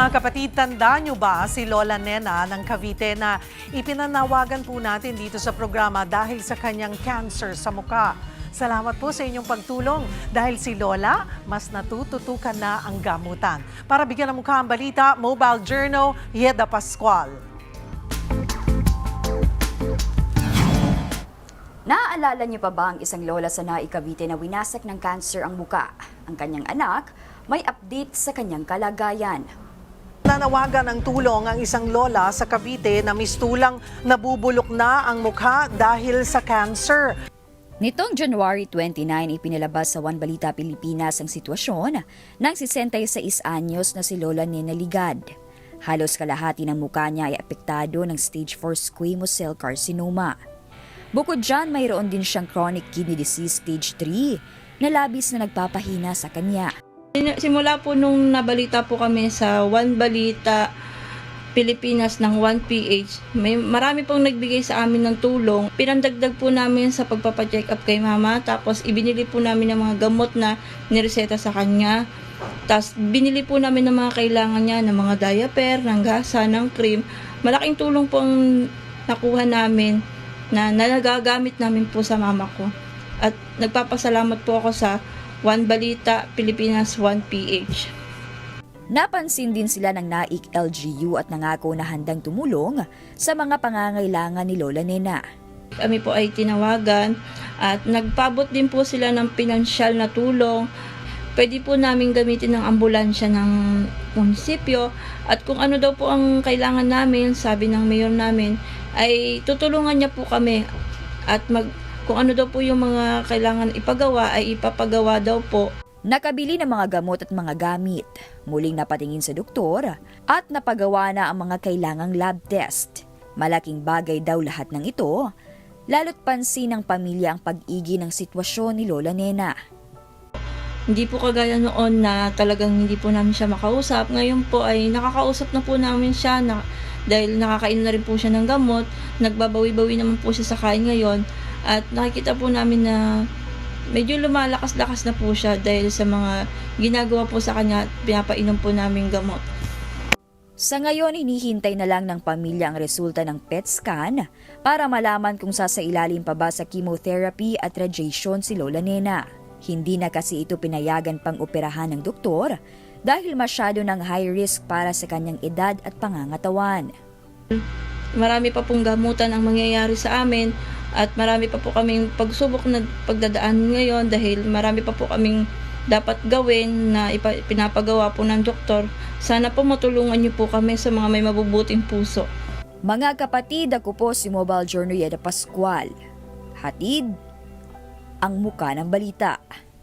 Mga kapatid, tanda nyo ba si Lola Nena ng Cavite na ipinanawagan po natin dito sa programa dahil sa kanyang cancer sa muka? Salamat po sa inyong pagtulong dahil si Lola mas natututukan na ang gamutan. Para bigyan ng mukha ang balita, Mobile Journal, Yeda Pascual. Naaalala niyo pa ba ang isang lola sa Naik, Cavite na winasak ng cancer ang muka? Ang kanyang anak may update sa kanyang kalagayan. Nanawagan ng tulong ang isang lola sa Cavite na mistulang nabubulok na ang mukha dahil sa cancer. Nitong January 29, ipinalabas sa One Balita Pilipinas ang sitwasyon ng 66 anyos na si Lola Nena Ligad. Halos kalahati ng mukha niya ay apektado ng stage 4 squamous cell carcinoma. Bukod dyan, mayroon din siyang chronic kidney disease stage 3 na labis na nagpapahina sa kanya. Simula po nung nabalita po kami sa One Balita Pilipinas ng 1PH, marami pong nagbigay sa amin ng tulong. Pinandagdag po namin sa pagpapacheck up kay mama, tapos ibinili po namin ng mga gamot na nireseta sa kanya. Tapos binili po namin ng mga kailangan niya, ng mga diaper, ng gasa, ng cream. Malaking tulong po ang nakuha namin na nagagamit namin po sa mama ko. At nagpapasalamat po ako sa One Balita Pilipinas 1PH. Napansin din sila ng Naik LGU at nangako na handang tumulong sa mga pangangailangan ni Lola Nena. Kami po ay tinawagan at nagpabot din po sila ng pinansyal na tulong. Pwede po namin gamitin ng ambulansya ng munisipyo at kung ano daw po ang kailangan namin, sabi ng mayor namin, ay tutulungan niya po kami at kung ano daw po yung mga kailangan ipagawa ay ipapagawa daw po. Nakabili ng mga gamot at mga gamit, muling napatingin sa doktor at napagawa na ang mga kailangang lab test. Malaking bagay daw lahat ng ito, lalo't pansin ng pamilya ang pag-igi ng sitwasyon ni Lola Nena. Hindi po kagaya noon na talagang hindi po namin siya makausap. Ngayon po ay nakakausap na po namin siya dahil nakakain na rin po siya ng gamot. Nagbabawi-bawi naman po siya sa kain ngayon. At nakikita po namin na medyo lumalakas-lakas na po siya dahil sa mga ginagawa po sa kanya at pinapainom po namin gamot. Sa ngayon, hinihintay na lang ng pamilya ang resulta ng PET scan para malaman kung sasailalim pa ba sa chemotherapy at radiation si Lola Nena. Hindi na kasi ito pinayagan pang operahan ng doktor dahil masyado ng high risk para sa kanyang edad at pangangatawan. Marami pa pong gamutan ang mangyayari sa amin at marami pa po kaming pagsubok na pagdadaan ngayon dahil marami pa po kaming dapat gawin na pinapagawa po ng doktor. Sana po matulungan niyo po kami sa mga may mabubuting puso. Mga kapatid, ako po si Mobile Journal Yeda Pascual. Hatid ang muka ng balita.